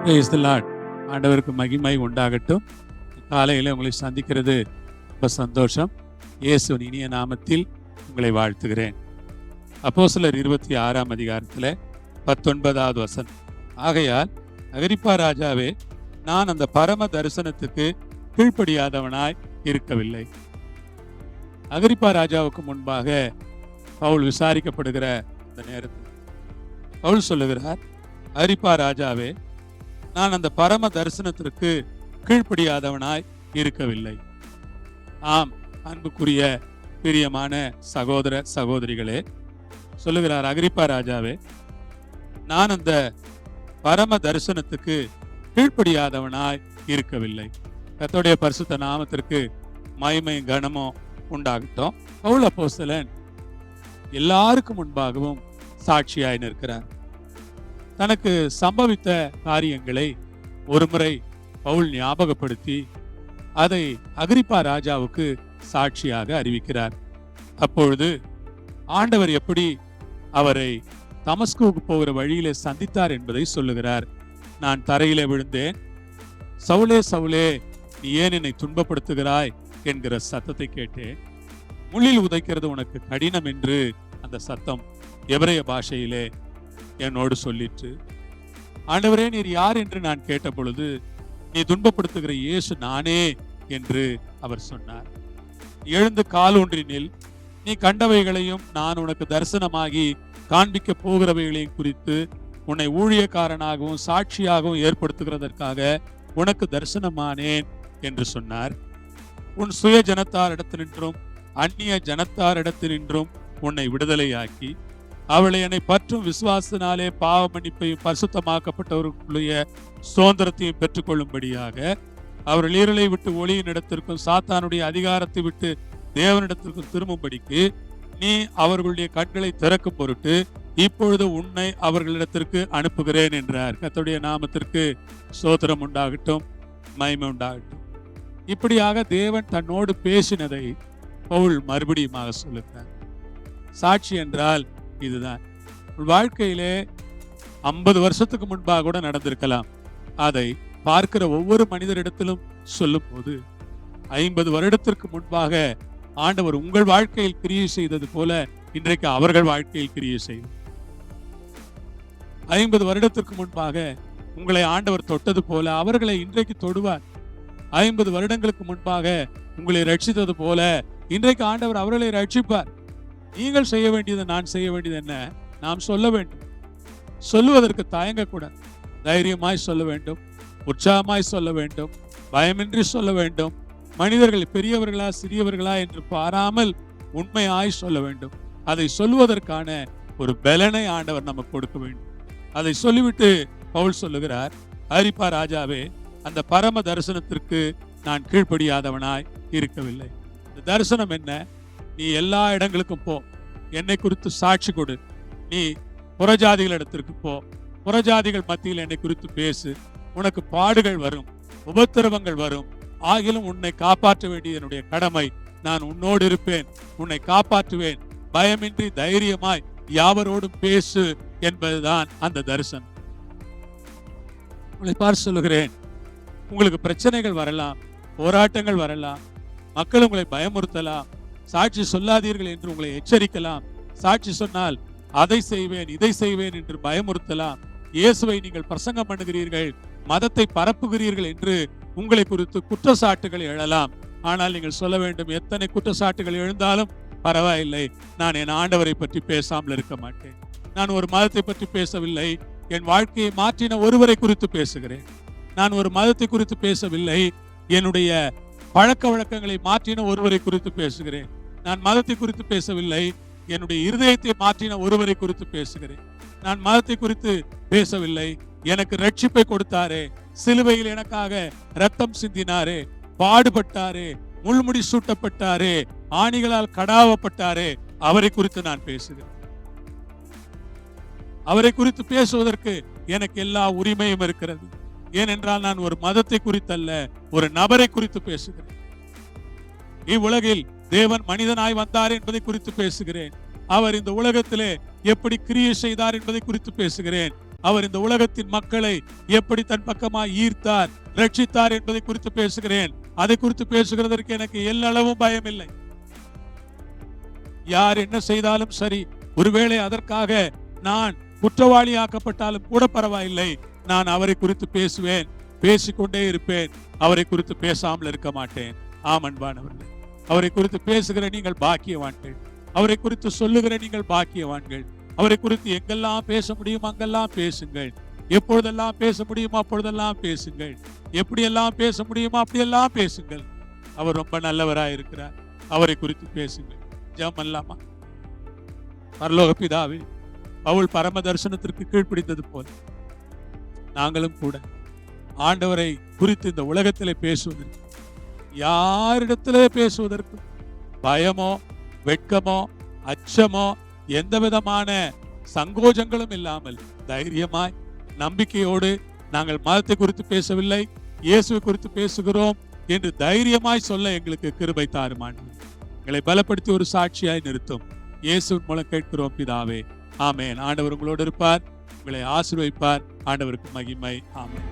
Praise the Lord. ஆண்டவருக்கு மகிமை உண்டாகட்டும். காலையில் உங்களை சந்திக்கிறது ரொம்ப சந்தோஷம். இயேசுவின் இனிய நாமத்தில் உங்களை வாழ்த்துகிறேன். அப்போஸ்தலர் 26ஆம் அதிகாரத்தில் 19வது வசனம். ஆகையால் அகிரிப்பா ராஜாவே, நான் அந்த பரம தரிசனத்துக்கு கீழ்ப்படியாதவனாய் இருக்கவில்லை. அகிரிப்பா ராஜாவுக்கு முன்பாக பவுல் விசாரிக்கப்படுகிற அந்த நேரத்தில் பவுல் சொல்லுகிறார், அகிரிப்பா ராஜாவே, நான் அந்த பரம தரிசனத்திற்கு கீழ்ப்படியாதவனாய் இருக்கவில்லை. ஆம், அன்புக்குரிய பிரியமான சகோதர சகோதரிகளே, சொல்லுகிறார் அகிரிப்பா ராஜாவே, நான் அந்த பரம தரிசனத்துக்கு கீழ்ப்படியாதவனாய் இருக்கவில்லை. கர்த்தருடைய பரிசுத்த நாமத்திற்கு மகிமையும் கனமும் உண்டாகட்டும். பவுல் அப்போஸ்தலன் எல்லாருக்கும் முன்பாகவும் சாட்சியாய் நிற்கிறார். தனக்கு சம்பவித்த காரியங்களை ஒருமுறை பவுல் ஞாபகப்படுத்தி அதை அகிரிப்பா ராஜாவுக்கு சாட்சியாக அறிவிக்கிறார். அப்பொழுது ஆண்டவர் எப்படி அவரை தமஸ்குவுக்கு போகிற வழியிலே சந்தித்தார் என்பதை சொல்லுகிறார். நான் தரையிலே விழுந்தேன், சவுலே சவுலே, நீ ஏன் என்னை துன்பப்படுத்துகிறாய் என்கிற சத்தத்தை கேட்டேன். முள்ளில் உதைக்கிறது உனக்கு கடினம் என்று அந்த சத்தம் எபிரேய பாஷையிலே என்னோடு சொல்லிற்று. ஆண்டவரே, நீர் யார் என்று நான் கேட்ட பொழுது, நீ துன்பப்படுத்துகிற இயேசு நானே என்று அவர் சொன்னார். எழுந்து கால் ஒன்றினில், நீ கண்டவைகளையும் நான் உனக்கு தரிசனமாகி காண்பிக்க போகிறவைகளையும் குறித்து உன்னை ஊழியக்காரனாகவும் சாட்சியாகவும் ஏற்படுத்துகிறதற்காக உனக்கு தரிசனமானேன் என்று சொன்னார். உன் சுய ஜனத்தாரிடத்தினின்றும் அந்நிய ஜனத்தாரிடத்தினின்றும் உன்னை விடுதலையாக்கி அவளை என்னை பற்றும் விசுவாசத்தினாலே பாவ மன்னிப்பையும் பரிசுத்தமாக்கப்பட்டவர்களுடைய சுதந்திரத்தையும் பெற்றுக்கொள்ளும்படியாக அவர்கள் இருளை விட்டு ஒளியின் இடத்திற்கும் சாத்தானுடைய அதிகாரத்தை விட்டு தேவனிடத்திற்கும் திரும்பும்படிக்கு நீ அவர்களுடைய கண்களை திறக்கும் பொருட்டு இப்பொழுது உன்னை அவர்களிடத்திற்கு அனுப்புகிறேன் என்றார். கர்த்தருடைய நாமத்திற்கு ஸ்தோத்திரம் உண்டாகட்டும், மகிமை உண்டாகட்டும். இப்படியாக தேவன் தன்னோடு பேசினதை பவுல் மறுபடியுமாக சொல்லுகிறார். சாட்சி என்றால் இதுதான். வாழ்க்கையிலே 50 வருஷத்துக்கு முன்பாக கூட நடந்திருக்கலாம். அதை பார்க்கிற ஒவ்வொரு மனிதரிடத்திலும் சொல்லும் போது 50 வருடத்திற்கு முன்பாக ஆண்டவர் உங்கள் வாழ்க்கையில் கிரியை செய்தது போல இன்றைக்கு அவர்கள் வாழ்க்கையில் கிரியை செய்தார். 50 வருடத்திற்கு முன்பாக உங்களை ஆண்டவர் தொட்டது போல அவர்களை இன்றைக்கு தொடுவார். 50 வருடங்களுக்கு முன்பாக உங்களை ரட்சித்தது போல இன்றைக்கு ஆண்டவர் அவர்களை ரட்சிப்பார். நீங்கள் செய்ய வேண்டியது, நான் செய்ய வேண்டியது என்ன? நாம் சொல்ல வேண்டும். சொல்லுவதற்கு தயங்கக்கூடாது. தைரியமாய் சொல்ல வேண்டும், உற்சாகமாய் சொல்ல வேண்டும், பயமின்றி சொல்ல வேண்டும். மனிதர்கள் பெரியவர்களா சிறியவர்களா என்று பாராமல் உண்மையாய் சொல்ல வேண்டும். அதை சொல்லுவதற்கான ஒரு பலனை ஆண்டவர் நமக்கு கொடுக்க வேண்டும். அதை சொல்லிவிட்டு பவுல் சொல்லுகிறார், அகிரிப்பா ராஜாவே, அந்த பரம தரிசனத்திற்கு நான் கீழ்ப்படியாதவனாய் இருக்கவில்லை. இந்த தரிசனம் என்ன? நீ எல்லா இடங்களுக்கும் போ, என்னை குறித்து சாட்சி கொடு. நீ புறஜாதிகள் இடத்திற்கு போ, புறஜாதிகள் மத்தியில் என்னை குறித்து பேசு. உனக்கு பாடுகள் வரும், உபத்திரவங்கள் வரும், ஆகிலும் உன்னை காப்பாற்ற வேண்டிய என்னுடைய கடமை. நான் உன்னோடு இருப்பேன், உன்னை காப்பாற்றுவேன். பயமின்றி தைரியமாய் யாவரோடும் பேசு என்பதுதான் அந்த தரிசனம். உங்களை பார்த்து சொல்லுகிறேன், உங்களுக்கு பிரச்சனைகள் வரலாம், போராட்டங்கள் வரலாம், மக்கள் உங்களை பயமுறுத்தலாம், சாட்சி சொல்லாதீர்கள் என்று உங்களை எச்சரிக்கலாம். சாட்சி சொன்னால் அதை செய்வேன் இதை செய்வேன் என்று பயமுறுத்தலாம். இயேசுவை நீங்கள் பிரசங்கம் பண்ணுகிறீர்கள், மதத்தை பரப்புகிறீர்கள் என்று உங்களை குறித்து குற்றச்சாட்டுகள் எழலாம். ஆனால் நீங்கள் சொல்ல வேண்டும், எத்தனை குற்றச்சாட்டுகள் எழுந்தாலும் பரவாயில்லை, நான் என் ஆண்டவரை பற்றி பேசாமல் இருக்க மாட்டேன். நான் ஒரு மதத்தை பற்றி பேசவில்லை, என் வாழ்க்கையை மாற்றின ஒருவரை குறித்து பேசுகிறேன். நான் ஒரு மதத்தை குறித்து பேசவில்லை, என்னுடைய பழக்க வழக்கங்களை மாற்றின ஒருவரை குறித்து பேசுகிறேன். நான் மதத்தை குறித்து பேசவில்லை, என்னுடைய இருதயத்தை மாற்றின ஒருவரை குறித்து பேசுகிறேன். நான் மதத்தை குறித்து பேசவில்லை, எனக்கு ரட்சிப்பை கொடுத்தாரே, சிலுவையில் எனக்காக ரத்தம் சிந்தினாரே, பாடுபட்டாரே, முள்முடி சூட்டப்பட்டாரே, ஆணிகளால் கடாவப்பட்டாரே, அவரை குறித்து நான் பேசுகிறேன். அவரை குறித்து பேசுவதற்கு எனக்கு எல்லா உரிமையும் இருக்கிறது. ஏனென்றால் நான் ஒரு மதத்தை குறித்தல்ல, ஒரு நபரை குறித்து பேசுகிறேன். இவ்வுலகில் தேவன் மனிதனாய் வந்தார் என்பதை குறித்து பேசுகிறேன். அவர் இந்த உலகத்திலே எப்படி கிரியை செய்தார் என்பதை குறித்து பேசுகிறேன். அவர் இந்த உலகத்தின் மக்களை எப்படி தன் பக்கமாய் ஈர்த்தார், ரட்சித்தார் என்பதை குறித்து பேசுகிறேன். அதை குறித்து பேசுகிறதற்கு எனக்கு எல்லளவும் பயம் இல்லை. யார் என்ன செய்தாலும் சரி, ஒருவேளை அதற்காக நான் குற்றவாளியாக்கப்பட்டாலும் கூட பரவாயில்லை. நான் அவரை குறித்து பேசுவேன், பேசிக்கொண்டே இருப்பேன். அவரை குறித்து பேசாமல் இருக்க மாட்டேன். அன்பானவர்களே, அவரை குறித்து பேசுகிற நீங்கள் பாக்கியவான்கள். அவரை குறித்து சொல்லுகிற நீங்கள் பாக்கியவான்கள். அவரை குறித்து எங்கெல்லாம் பேச முடியும் அங்கெல்லாம் பேசுங்கள். எப்பொழுதெல்லாம் பேச முடியுமோ அப்பொழுதெல்லாம் பேசுங்கள். எப்படியெல்லாம் பேச முடியுமோ அப்படியெல்லாம் பேசுங்கள். அவர் ரொம்ப நல்லவராய் இருக்கிறார். அவரை குறித்து பேசுங்கள். ஜெபம் பண்ணலாமா? பரலோக பிதாவே, பவுல் பரம தரிசனத்திற்கு கீழ்ப்படிந்தது போல நாங்களும் கூட ஆண்டவரை குறித்து இந்த உலகத்திலே பேசுவதற்கு, யாரிடத்திலே பேசுவதற்கு பயமோ வெட்கமோ அச்சமோ எந்த விதமான சங்கோஜங்களும் இல்லாமல் தைரியமாய் நம்பிக்கையோடு நாங்கள் மதத்தை குறித்து பேசவில்லை, இயேசுவை குறித்து பேசுகிறோம் என்று தைரியமாய் சொல்ல எங்களுக்கு கிருபை தாரும் ஆண்டவரே. எங்களை பலப்படுத்தி ஒரு சாட்சியாய் நிறுத்தும். இயேசுவின் மூலம் கேட்கிறோம் பிதாவே. ஆமென். ஆண்டவர் உங்களோடு இருப்பார், உங்களை ஆசீர்வதிப்பார். ஆண்டவருக்கு மகிமை. ஆமென்.